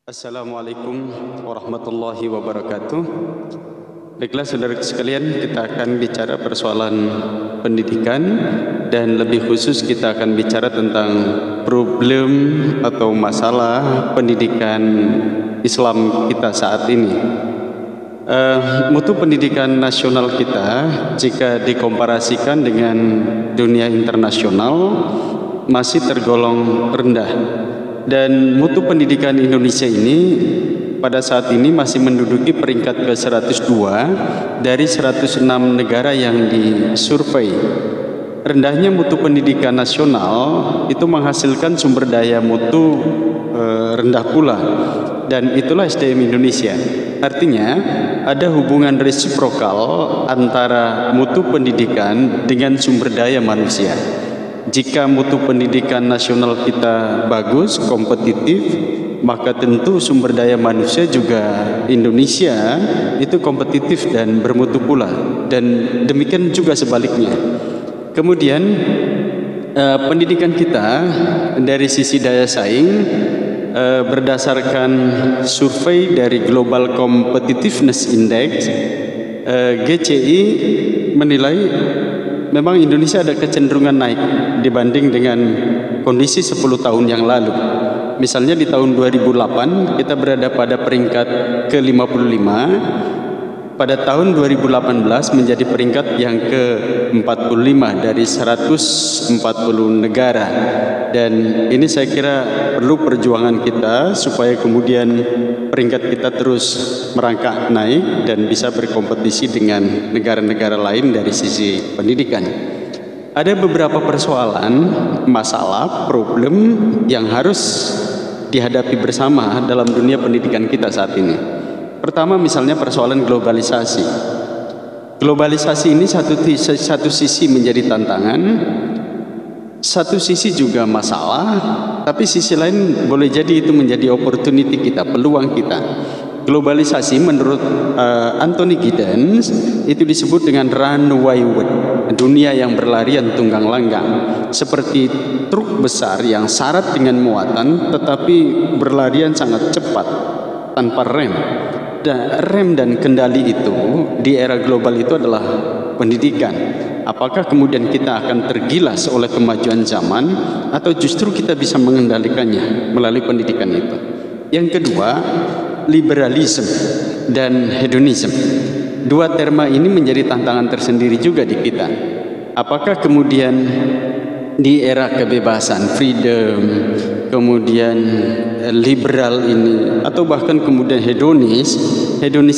Assalamualaikum warahmatullahi wabarakatuh. Baiklah saudara sekalian, kita akan bicara persoalan pendidikan dan lebih khusus kita akan bicara tentang problem atau masalah pendidikan Islam kita saat ini. Mutu pendidikan nasional kita jika dikomparasikan dengan dunia internasional masih tergolong rendah. Dan mutu pendidikan Indonesia ini pada saat ini masih menduduki peringkat ke-102 dari 106 negara yang disurvei. Rendahnya mutu pendidikan nasional itu menghasilkan sumber daya mutu rendah pula, dan itulah SDM Indonesia. Artinya ada hubungan resiprokal antara mutu pendidikan dengan sumber daya manusia. Jika mutu pendidikan nasional kita bagus, kompetitif, maka tentu sumber daya manusia juga Indonesia itu kompetitif dan bermutu pula, dan demikian juga sebaliknya. Kemudian pendidikan kita dari sisi daya saing berdasarkan survei dari Global Competitiveness Index GCI menilai memang Indonesia ada kecenderungan naik dibanding dengan kondisi 10 tahun yang lalu. Misalnya di tahun 2008 kita berada pada peringkat ke-55, pada tahun 2018 menjadi peringkat yang ke-45 dari 140 negara. Dan ini saya kira perlu perjuangan kita supaya kemudian peringkat kita terus merangkak naik dan bisa berkompetisi dengan negara-negara lain dari sisi pendidikan. Ada beberapa persoalan, masalah, problem yang harus dihadapi bersama dalam dunia pendidikan kita saat ini. Pertama misalnya persoalan globalisasi. Globalisasi ini satu sisi menjadi tantangan, satu sisi juga masalah, tapi sisi lain boleh jadi itu menjadi opportunity kita, peluang kita. Globalisasi menurut Anthony Giddens itu disebut dengan runaway world, dunia yang berlarian tunggang langgang, seperti truk besar yang syarat dengan muatan tetapi berlarian sangat cepat tanpa rem. Dan rem dan kendali itu di era global itu adalah pendidikan. Apakah kemudian kita akan tergilas oleh kemajuan zaman atau justru kita bisa mengendalikannya melalui pendidikan itu? Yang kedua, liberalisme dan hedonisme. Dua terma ini menjadi tantangan tersendiri juga di kita. Apakah kemudian di era kebebasan, freedom, kemudian liberal ini, atau bahkan kemudian hedonis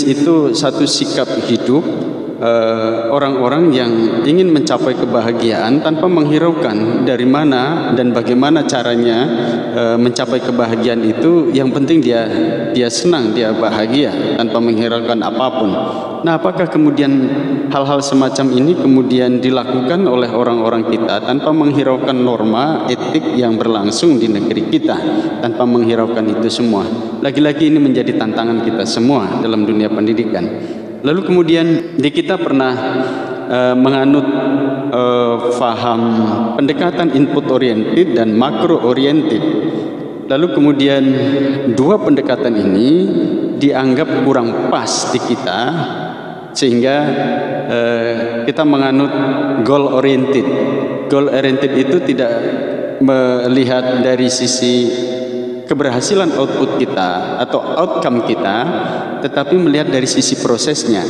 itu satu sikap hidup orang-orang yang ingin mencapai kebahagiaan tanpa menghiraukan dari mana dan bagaimana caranya mencapai kebahagiaan itu. Yang penting dia senang, dia bahagia tanpa menghiraukan apapun. Nah, apakah kemudian hal-hal semacam ini kemudian dilakukan oleh orang-orang kita tanpa menghiraukan norma etik yang berlangsung di negeri kita, tanpa menghiraukan itu semua? Lagi-lagi ini menjadi tantangan kita semua dalam dunia pendidikan. Lalu kemudian di kita pernah menganut faham pendekatan input oriented dan makro oriented. Lalu kemudian dua pendekatan ini dianggap kurang pas di kita, sehingga kita menganut goal oriented. Goal oriented itu tidak melihat dari sisi keberhasilan output kita atau outcome kita, tetapi melihat dari sisi prosesnya.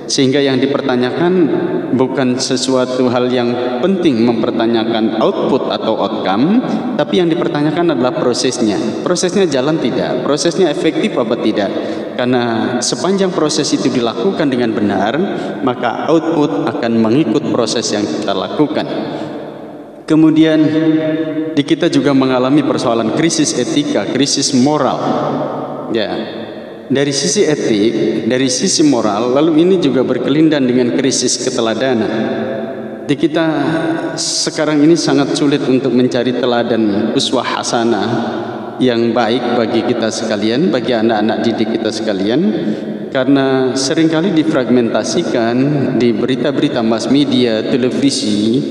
Sehingga yang dipertanyakan bukan sesuatu hal yang penting mempertanyakan output atau outcome, tapi yang dipertanyakan adalah prosesnya. Prosesnya jalan tidak? Prosesnya efektif apa tidak? Karena sepanjang proses itu dilakukan dengan benar, maka output akan mengikut proses yang kita lakukan. Kemudian di kita juga mengalami persoalan krisis etika, krisis moral. Ya, dari sisi etik, dari sisi moral, lalu ini juga berkelindan dengan krisis keteladanan. Di kita sekarang ini sangat sulit untuk mencari teladan uswah hasanah yang baik bagi kita sekalian, bagi anak-anak didik kita sekalian, karena seringkali difragmentasikan di berita-berita mass media, televisi,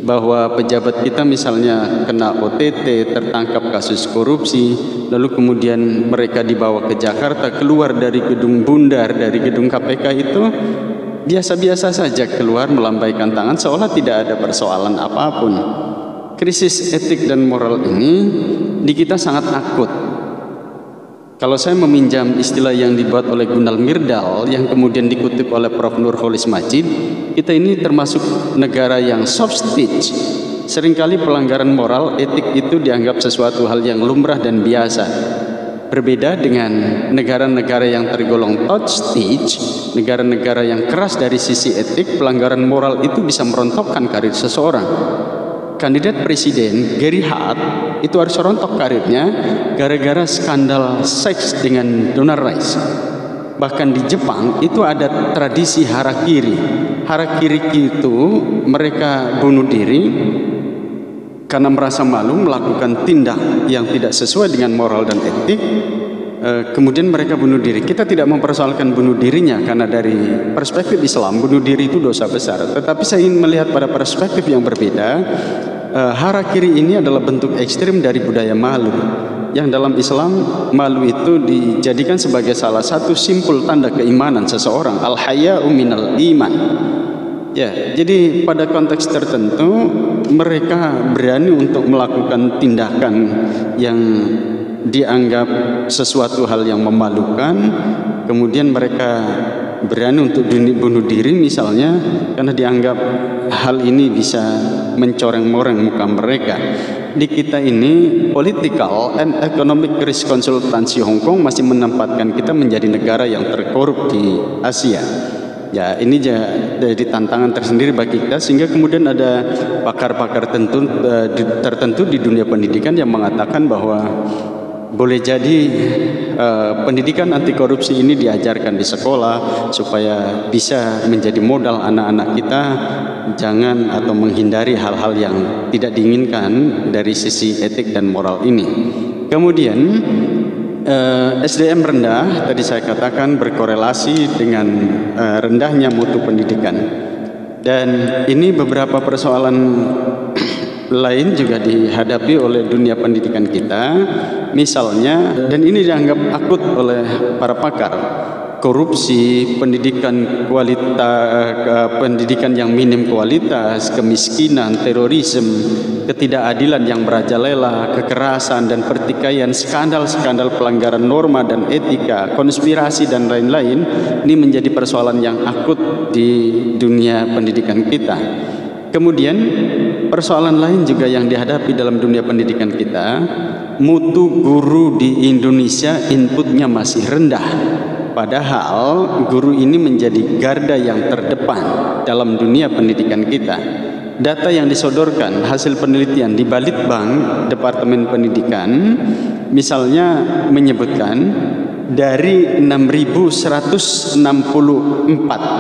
bahwa pejabat kita misalnya kena OTT, tertangkap kasus korupsi, lalu kemudian mereka dibawa ke Jakarta, keluar dari gedung Bundar, dari gedung KPK itu biasa-biasa saja keluar melambaikan tangan seolah tidak ada persoalan apapun. Krisis etik dan moral ini di kita sangat akut. Kalau saya meminjam istilah yang dibuat oleh Gunal Mirdal yang kemudian dikutip oleh Prof. Nurholis Majid, kita ini termasuk negara yang soft stitch. Seringkali pelanggaran moral etik itu dianggap sesuatu hal yang lumrah dan biasa. Berbeda dengan negara-negara yang tergolong touch stitch, negara-negara yang keras dari sisi etik, pelanggaran moral itu bisa merontokkan karir seseorang. Kandidat presiden Gary Hart itu harus rontok karirnya gara-gara skandal seks dengan donor rights. Bahkan di Jepang itu ada tradisi harakiri. Harakiri itu mereka bunuh diri karena merasa malu melakukan tindak yang tidak sesuai dengan moral dan etik. Kemudian mereka bunuh diri. Kita tidak mempersoalkan bunuh dirinya karena dari perspektif Islam bunuh diri itu dosa besar. Tetapi saya ingin melihat pada perspektif yang berbeda. Harakiri ini adalah bentuk ekstrim dari budaya malu. Yang dalam Islam malu itu dijadikan sebagai salah satu simpul tanda keimanan seseorang. Al-haya'u minal iman. Ya, jadi pada konteks tertentu mereka berani untuk melakukan tindakan yang dianggap sesuatu hal yang memalukan, kemudian mereka berani untuk bunuh diri misalnya karena dianggap hal ini bisa mencoreng-moreng muka mereka. Di kita ini Political and Economic Risk Consultancy Hong Kong masih menempatkan kita menjadi negara yang terkorup di Asia. Ya, ini jadi tantangan tersendiri bagi kita, sehingga kemudian ada pakar-pakar tertentu di dunia pendidikan yang mengatakan bahwa boleh jadi pendidikan anti korupsi ini diajarkan di sekolah supaya bisa menjadi modal anak-anak kita jangan atau menghindari hal-hal yang tidak diinginkan dari sisi etik dan moral ini. Kemudian SDM rendah tadi saya katakan berkorelasi dengan rendahnya mutu pendidikan, dan ini beberapa persoalan lain juga dihadapi oleh dunia pendidikan kita. Misalnya, dan ini dianggap akut oleh para pakar, korupsi, pendidikan pendidikan yang minim kualitas, kemiskinan, terorisme, ketidakadilan yang merajalela, kekerasan dan pertikaian, skandal-skandal pelanggaran norma dan etika, konspirasi dan lain-lain. Ini menjadi persoalan yang akut di dunia pendidikan kita. Kemudian persoalan lain juga yang dihadapi dalam dunia pendidikan kita, mutu guru di Indonesia inputnya masih rendah. Padahal guru ini menjadi garda yang terdepan dalam dunia pendidikan kita. Data yang disodorkan hasil penelitian di Balitbank Departemen Pendidikan misalnya menyebutkan dari 6.164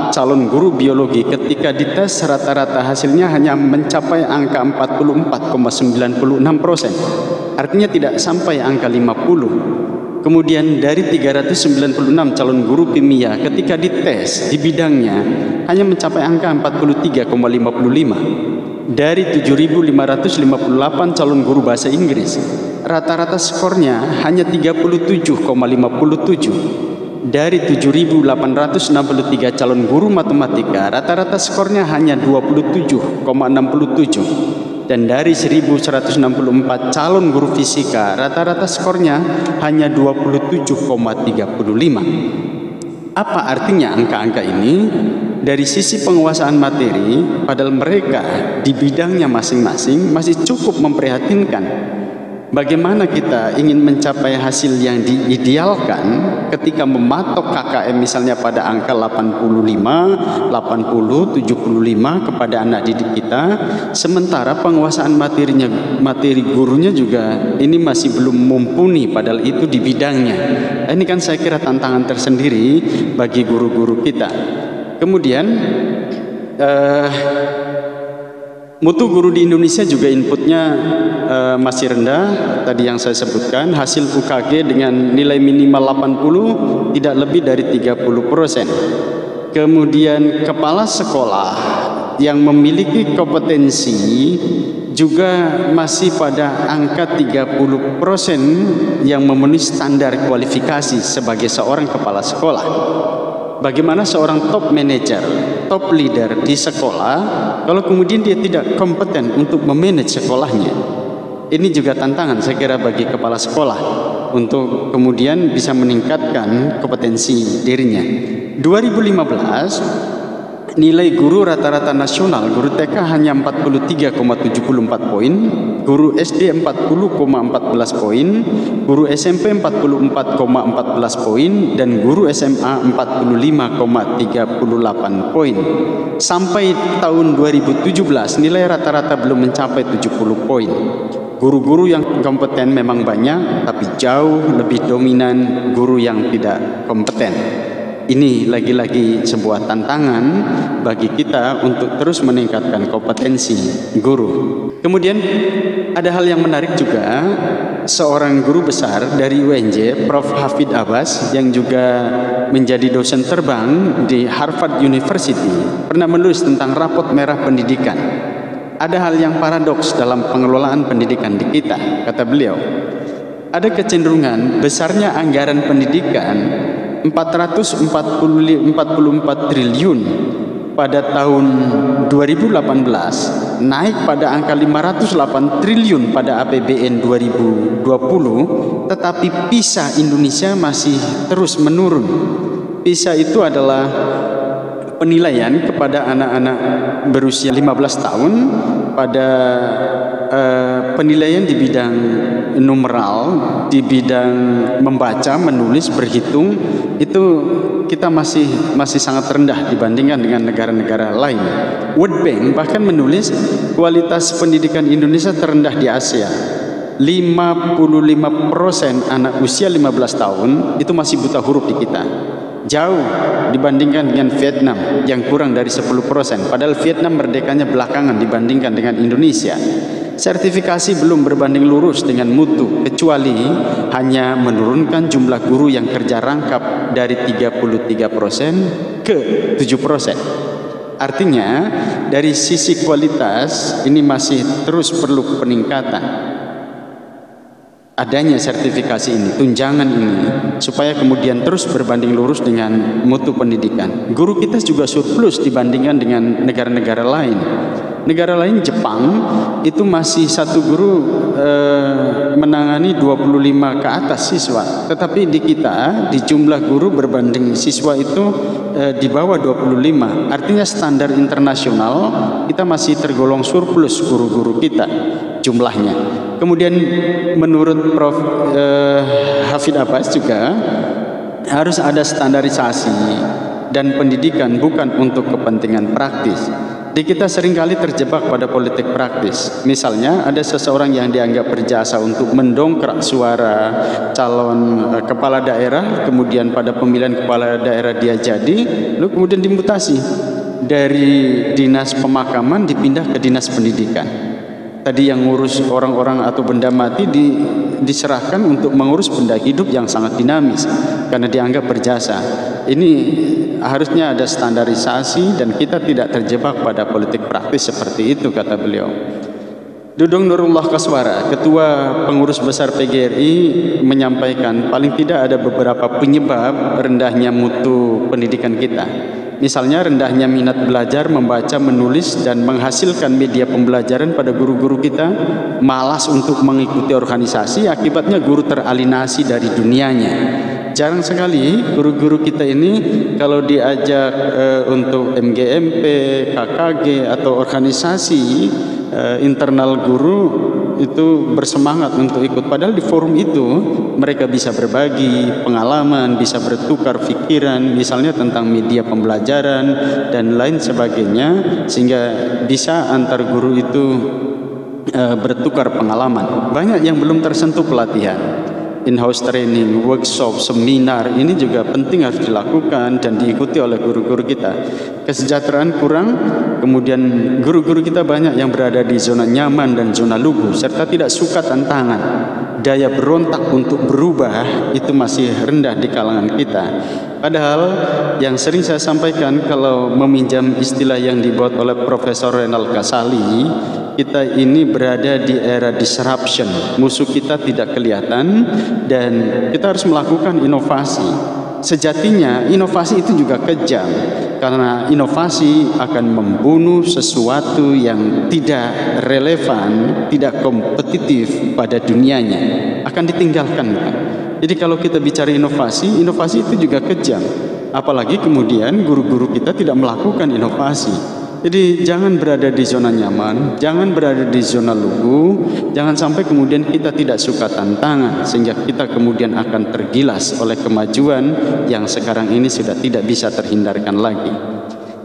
calon guru biologi ketika dites rata-rata hasilnya hanya mencapai angka 44,96%. Artinya tidak sampai angka 50. Kemudian dari 396 calon guru kimia ketika dites di bidangnya hanya mencapai angka 43,55. Dari 7.558 calon guru bahasa Inggris, rata-rata skornya hanya 37,57. Dari 7.863 calon guru matematika, rata-rata skornya hanya 27,67. Dan dari 1.164 calon guru fisika, rata-rata skornya hanya 27,35. Apa artinya angka-angka ini? Dari sisi penguasaan materi, padahal mereka di bidangnya masing-masing masih cukup memprihatinkan. Bagaimana kita ingin mencapai hasil yang diidealkan ketika mematok KKM misalnya pada angka 85, 80, 75 kepada anak didik kita, sementara penguasaan materi gurunya juga ini masih belum mumpuni padahal itu di bidangnya. Ini kan saya kira tantangan tersendiri bagi guru-guru kita. Kemudian mutu guru di Indonesia juga inputnya masih rendah. Tadi yang saya sebutkan, hasil UKG dengan nilai minimal 80 tidak lebih dari 30%. Kemudian kepala sekolah yang memiliki kompetensi juga masih pada angka 30% yang memenuhi standar kualifikasi sebagai seorang kepala sekolah. Bagaimana seorang top manager, top leader di sekolah kalau kemudian dia tidak kompeten untuk memanage sekolahnya? Ini juga tantangan saya kira bagi kepala sekolah untuk kemudian bisa meningkatkan kompetensi dirinya. 2015 nilai guru rata-rata nasional, guru TK hanya 43,74 poin, guru SD 40,14 poin, guru SMP 44,14 poin, dan guru SMA 45,38 poin. Sampai tahun 2017 nilai rata-rata belum mencapai 70 poin. Guru-guru yang kompeten memang banyak, tapi jauh lebih dominan guru yang tidak kompeten. Ini lagi-lagi sebuah tantangan bagi kita untuk terus meningkatkan kompetensi guru. Kemudian ada hal yang menarik juga, seorang guru besar dari UNJ, Prof. Hafid Abbas, yang juga menjadi dosen terbang di Harvard University, pernah menulis tentang rapot merah pendidikan. Ada hal yang paradoks dalam pengelolaan pendidikan di kita, kata beliau. Ada kecenderungan besarnya anggaran pendidikan 444 triliun pada tahun 2018 naik pada angka 508 triliun pada APBN 2020, tetapi PISA Indonesia masih terus menurun. PISA itu adalah penilaian kepada anak-anak berusia 15 tahun pada penilaian di bidang numeral, di bidang membaca, menulis, berhitung, itu kita masih sangat rendah dibandingkan dengan negara-negara lain. World Bank bahkan menulis kualitas pendidikan Indonesia terendah di Asia. 55% anak usia 15 tahun itu masih buta huruf di kita. Jauh dibandingkan dengan Vietnam yang kurang dari 10%. Padahal Vietnam merdekanya belakangan dibandingkan dengan Indonesia. Sertifikasi belum berbanding lurus dengan mutu, kecuali hanya menurunkan jumlah guru yang kerja rangkap dari 33% ke 7%. Artinya dari sisi kualitas ini masih terus perlu peningkatan. Adanya sertifikasi ini, tunjangan ini, supaya kemudian terus berbanding lurus dengan mutu pendidikan. Guru kita juga surplus dibandingkan dengan negara-negara lain. Negara lain, Jepang, itu masih satu guru menangani 25 ke atas siswa. Tetapi di kita, di jumlah guru berbanding siswa itu di bawah 25. Artinya standar internasional kita masih tergolong surplus guru-guru kita jumlahnya. Kemudian menurut Prof. Hafid Abbas juga harus ada standarisasi dan pendidikan bukan untuk kepentingan praktis. Di kita seringkali terjebak pada politik praktis. Misalnya ada seseorang yang dianggap berjasa untuk mendongkrak suara calon kepala daerah, kemudian pada pemilihan kepala daerah dia jadi, lalu kemudian dimutasi dari dinas pemakaman dipindah ke dinas pendidikan. Tadi yang ngurus orang-orang atau benda mati diserahkan untuk mengurus benda hidup yang sangat dinamis karena dianggap berjasa. Ini harusnya ada standarisasi dan kita tidak terjebak pada politik praktis seperti itu, kata beliau. Dudung Nurullah Kaswara, Ketua Pengurus Besar PGRI, menyampaikan paling tidak ada beberapa penyebab rendahnya mutu pendidikan kita. Misalnya rendahnya minat belajar, membaca, menulis, dan menghasilkan media pembelajaran pada guru-guru kita, malas untuk mengikuti organisasi, akibatnya guru teralinasi dari dunianya. Jarang sekali guru-guru kita ini kalau diajak untuk MGMP, KKG, atau organisasi internal guru itu bersemangat untuk ikut. Padahal di forum itu mereka bisa berbagi pengalaman, bisa bertukar pikiran, misalnya tentang media pembelajaran dan lain sebagainya, sehingga bisa antar guru itu bertukar pengalaman. Banyak yang belum tersentuh pelatihan. In-house training, workshop, seminar, ini juga penting harus dilakukan dan diikuti oleh guru-guru kita. Kesejahteraan kurang, kemudian guru-guru kita banyak yang berada di zona nyaman dan zona lugu, serta tidak suka tantangan. daya berontak untuk berubah itu masih rendah di kalangan kita. Padahal yang sering saya sampaikan, kalau meminjam istilah yang dibuat oleh Profesor Renal Kasali, kita ini berada di era disruption. Musuh kita tidak kelihatan dan kita harus melakukan inovasi. Sejatinya inovasi itu juga kejam, karena inovasi akan membunuh sesuatu yang tidak relevan, tidak kompetitif pada dunianya, akan ditinggalkan. Jadi kalau kita bicara inovasi, inovasi itu juga kejam. Apalagi kemudian guru-guru kita tidak melakukan inovasi. Jadi jangan berada di zona nyaman, jangan berada di zona lugu, jangan sampai kemudian kita tidak suka tantangan sehingga kita kemudian akan tergilas oleh kemajuan yang sekarang ini sudah tidak bisa terhindarkan lagi.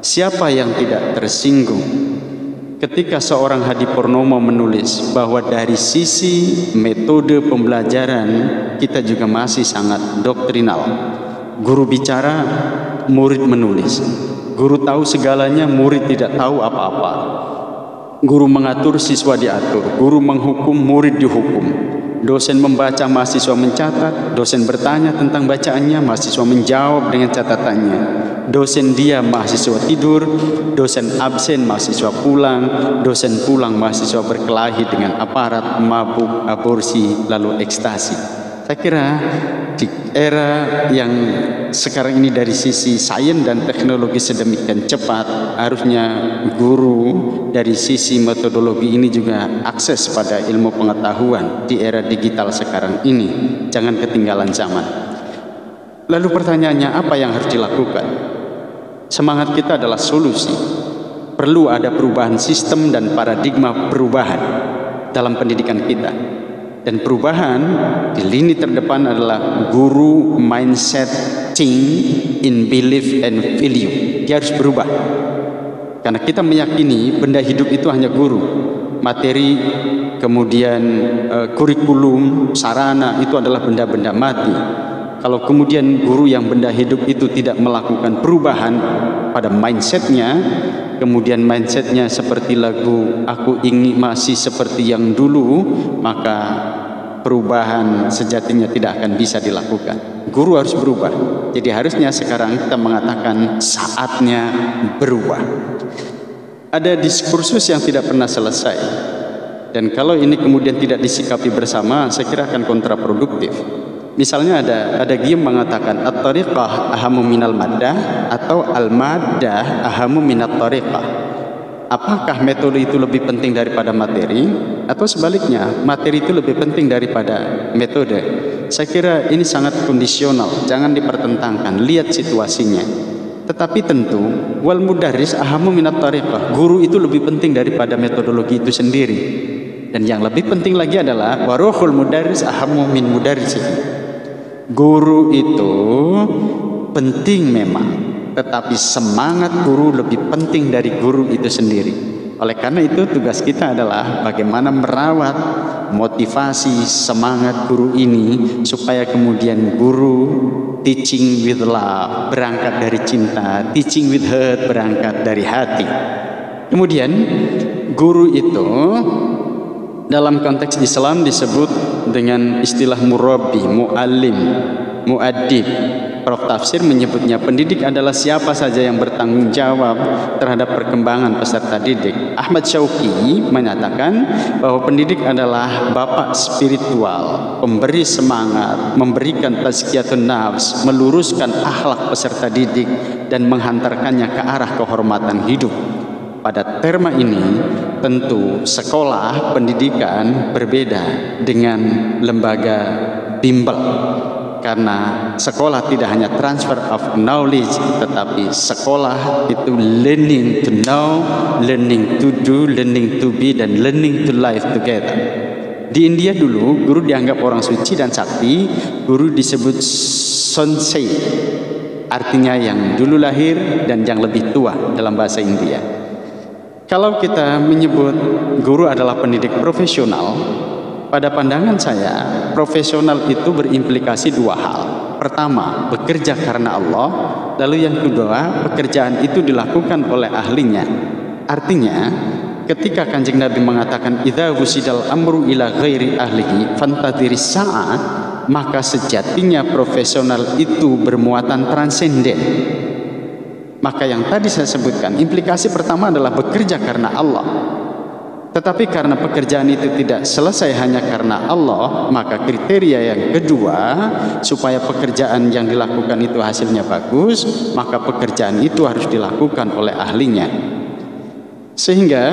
Siapa yang tidak tersinggung ketika seorang Hadi Purnomo menulis bahwa dari sisi metode pembelajaran kita juga masih sangat doktrinal. Guru bicara, murid menulis. Guru tahu segalanya, murid tidak tahu apa-apa. Guru mengatur, siswa diatur. Guru menghukum, murid dihukum. Dosen membaca, mahasiswa mencatat. Dosen bertanya tentang bacaannya, mahasiswa menjawab dengan catatannya. Dosen diam, mahasiswa tidur. Dosen absen, mahasiswa pulang. Dosen pulang, mahasiswa berkelahi dengan aparat, mabuk, aborsi, lalu ekstasi. Saya kira di era yang sekarang ini dari sisi sains dan teknologi sedemikian cepat, harusnya guru dari sisi metodologi ini juga akses pada ilmu pengetahuan di era digital sekarang ini. Jangan ketinggalan zaman. Lalu pertanyaannya, apa yang harus dilakukan? Semangat kita adalah solusi. Perlu ada perubahan sistem dan paradigma perubahan dalam pendidikan kita. Dan perubahan di lini terdepan adalah guru mindset change in belief and value. Dia harus berubah. Karena kita meyakini benda hidup itu hanya guru. Materi, kemudian kurikulum, sarana itu adalah benda-benda mati. Kalau kemudian guru yang benda hidup itu tidak melakukan perubahan pada mindsetnya, kemudian mindsetnya seperti lagu Aku Ingin Masih Seperti Yang Dulu, maka perubahan sejatinya tidak akan bisa dilakukan. Guru harus berubah. Jadi harusnya sekarang kita mengatakan saatnya berubah. Ada diskursus yang tidak pernah selesai, dan kalau ini kemudian tidak disikapi bersama, saya kira akan kontraproduktif. Misalnya ada Giyam mengatakan at-tariqah ahamu minal maddah atau al-maddah ahamu minat tariqah. Apakah metode itu lebih penting daripada materi, atau sebaliknya materi itu lebih penting daripada metode? Saya kira ini sangat kondisional, jangan dipertentangkan, lihat situasinya. Tetapi tentu wal mudarris ahamu minat tariqah, guru itu lebih penting daripada metodologi itu sendiri. Dan yang lebih penting lagi adalah waruhul mudarris ahamu min mudarrisihi. Guru itu penting memang, tetapi semangat guru lebih penting dari guru itu sendiri. Oleh karena itu tugas kita adalah bagaimana merawat motivasi semangat guru ini supaya kemudian guru teaching with love, berangkat dari cinta, teaching with heart, berangkat dari hati. Kemudian guru itu dalam konteks Islam disebut dengan istilah murabbi, muallim, muaddib. Prof. Tafsir menyebutnya pendidik adalah siapa saja yang bertanggung jawab terhadap perkembangan peserta didik. Ahmad Syauqi menyatakan bahwa pendidik adalah bapak spiritual, pemberi semangat, memberikan tazkiyatun nafs, meluruskan akhlak peserta didik dan menghantarkannya ke arah kehormatan hidup. Pada terma ini tentu sekolah pendidikan berbeda dengan lembaga bimbel, karena sekolah tidak hanya transfer of knowledge, tetapi sekolah itu learning to know, learning to do, learning to be, dan learning to live together. Di India dulu guru dianggap orang suci dan sakti. Guru disebut sonsei, artinya yang dulu lahir dan yang lebih tua dalam bahasa India. Kalau kita menyebut guru adalah pendidik profesional, pada pandangan saya, profesional itu berimplikasi dua hal. Pertama, bekerja karena Allah. Lalu yang kedua, pekerjaan itu dilakukan oleh ahlinya. Artinya, ketika Kanjeng Nabi mengatakan idza wusidal amru ila ghairi ahlihi fantadhiris sa'ah, maka sejatinya profesional itu bermuatan transenden. Maka yang tadi saya sebutkan, implikasi pertama adalah bekerja karena Allah. Tetapi karena pekerjaan itu tidak selesai hanya karena Allah, maka kriteria yang kedua, supaya pekerjaan yang dilakukan itu hasilnya bagus, maka pekerjaan itu harus dilakukan oleh ahlinya. Sehingga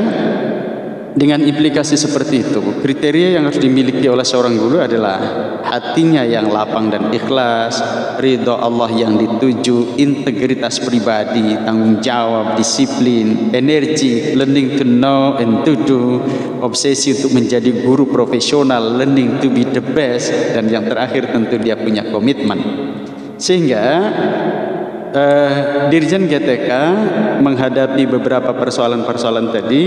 dengan implikasi seperti itu, kriteria yang harus dimiliki oleh seorang guru adalah hatinya yang lapang dan ikhlas, ridho Allah yang dituju, integritas pribadi, tanggung jawab, disiplin, energi, learning to know and to do, obsesi untuk menjadi guru profesional, learning to be the best, dan yang terakhir tentu dia punya komitmen. Sehingga Dirjen GTK menghadapi beberapa persoalan-persoalan tadi,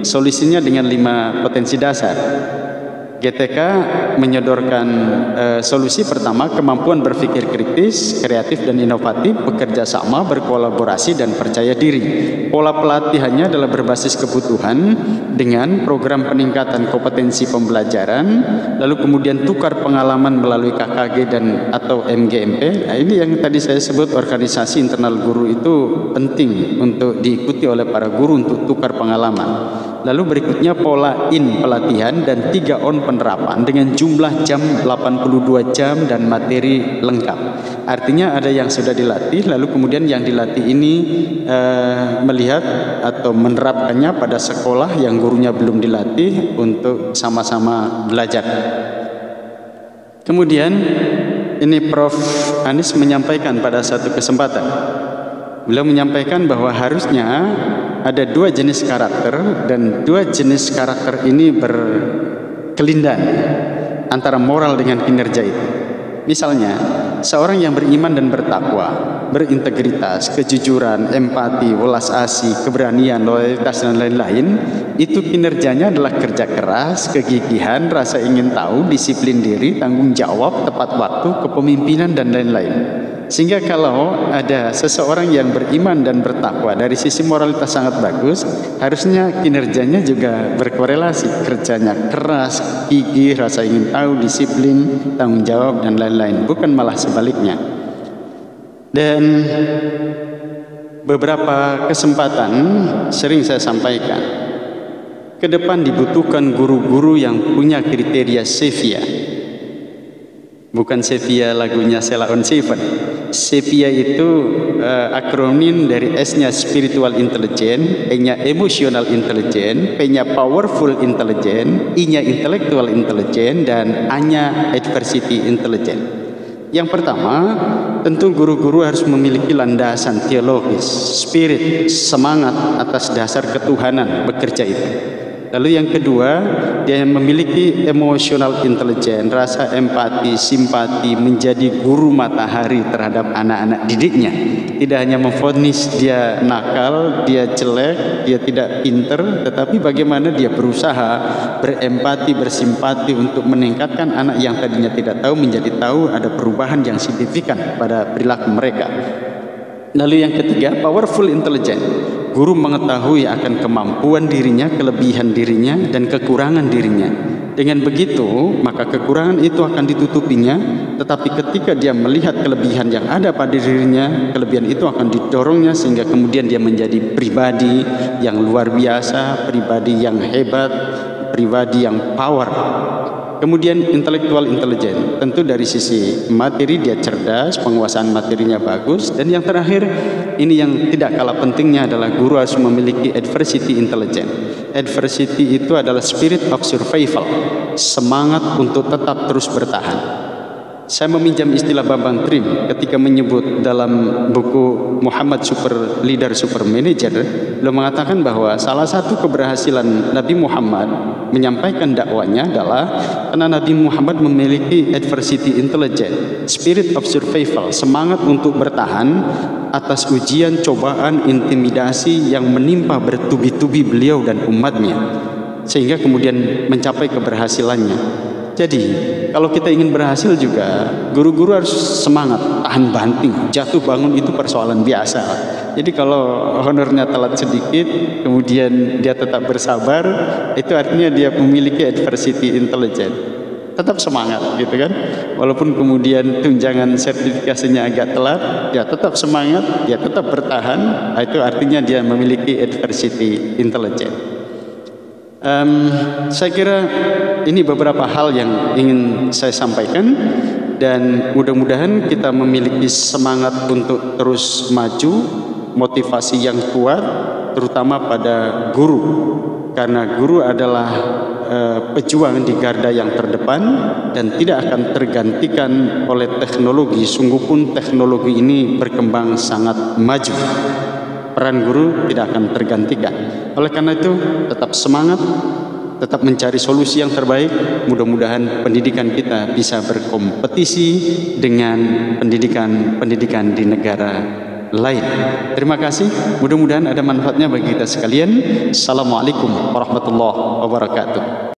solusinya dengan 5 potensi dasar. GTK menyodorkan solusi pertama, kemampuan berpikir kritis, kreatif dan inovatif, bekerja sama, berkolaborasi dan percaya diri. Pola pelatihannya adalah berbasis kebutuhan dengan program peningkatan kompetensi pembelajaran, lalu kemudian tukar pengalaman melalui KKG dan atau MGMP. Nah, ini yang tadi saya sebut organisasi internal guru itu penting untuk diikuti oleh para guru untuk tukar pengalaman. Lalu berikutnya pola in pelatihan dan 3 on penerapan dengan jumlah jam 82 jam dan materi lengkap. Artinya ada yang sudah dilatih, lalu kemudian yang dilatih ini melihat atau menerapkannya pada sekolah yang gurunya belum dilatih untuk sama-sama belajar. Kemudian ini Prof. Anies menyampaikan pada satu kesempatan, beliau menyampaikan bahwa harusnya ada 2 jenis karakter, dan 2 jenis karakter ini berkelindan antara moral dengan kinerja itu. Misalnya, seorang yang beriman dan bertakwa, berintegritas, kejujuran, empati, welas asih, keberanian, loyalitas dan lain-lain, itu kinerjanya adalah kerja keras, kegigihan, rasa ingin tahu, disiplin diri, tanggung jawab, tepat waktu, kepemimpinan dan lain-lain. Sehingga kalau ada seseorang yang beriman dan bertakwa dari sisi moralitas sangat bagus, harusnya kinerjanya juga berkorelasi, kerjanya keras, gigih, rasa ingin tahu, disiplin, tanggung jawab dan lain-lain, bukan malah sebaliknya. Dan beberapa kesempatan sering saya sampaikan, ke depan dibutuhkan guru-guru yang punya kriteria Sevilla. Bukan Sevilla lagunya Sheila on 7. Sevilla itu akronim dari S-nya spiritual intelligence, E-nya emotional intelligence, P-nya powerful intelligence, I-nya intellectual intelligence, dan A-nya adversity intelligence. Yang pertama, tentu guru-guru harus memiliki landasan teologis, spirit, semangat atas dasar ketuhanan bekerja itu. Lalu yang kedua, dia memiliki emotional intelligence, rasa empati, simpati, menjadi guru matahari terhadap anak-anak didiknya. Tidak hanya memvonis dia nakal, dia jelek, dia tidak pinter, tetapi bagaimana dia berusaha berempati, bersimpati untuk meningkatkan anak yang tadinya tidak tahu menjadi tahu, ada perubahan yang signifikan pada perilaku mereka. Lalu yang ketiga, powerful intelligence. Guru mengetahui akan kemampuan dirinya, kelebihan dirinya, dan kekurangan dirinya. Dengan begitu, maka kekurangan itu akan ditutupinya, tetapi ketika dia melihat kelebihan yang ada pada dirinya, kelebihan itu akan didorongnya sehingga kemudian dia menjadi pribadi yang luar biasa, pribadi yang hebat, pribadi yang power. Kemudian intellectual intelligence, tentu dari sisi materi dia cerdas, penguasaan materinya bagus, dan yang terakhir ini yang tidak kalah pentingnya adalah guru harus memiliki adversity intelligence. Adversity itu adalah spirit of survival, semangat untuk tetap terus bertahan. Saya meminjam istilah Bambang Trim ketika menyebut dalam buku Muhammad Super Leader Super Manager, beliau mengatakan bahwa salah satu keberhasilan Nabi Muhammad menyampaikan dakwanya adalah karena Nabi Muhammad memiliki adversity intelligence, spirit of survival, semangat untuk bertahan atas ujian, cobaan, intimidasi yang menimpa bertubi-tubi beliau dan umatnya, sehingga kemudian mencapai keberhasilannya. Jadi kalau kita ingin berhasil juga, guru-guru harus semangat, tahan banting, jatuh bangun itu persoalan biasa. Jadi kalau honornya telat sedikit, kemudian dia tetap bersabar, itu artinya dia memiliki adversity intelligence. Tetap semangat gitu kan, walaupun kemudian tunjangan sertifikasinya agak telat, dia tetap semangat, dia tetap bertahan. Itu artinya dia memiliki adversity intelligence. Saya kira ini beberapa hal yang ingin saya sampaikan, dan mudah-mudahan kita memiliki semangat untuk terus maju, motivasi yang kuat, terutama pada guru, karena guru adalah pejuang di garda yang terdepan dan tidak akan tergantikan oleh teknologi. Sungguh pun teknologi ini berkembang sangat maju, peran guru tidak akan tergantikan. Oleh karena itu tetap semangat, tetap mencari solusi yang terbaik. Mudah-mudahan pendidikan kita bisa berkompetisi dengan pendidikan di negara lain. Terima kasih, mudah-mudahan ada manfaatnya bagi kita sekalian. Assalamualaikum warahmatullahi wabarakatuh.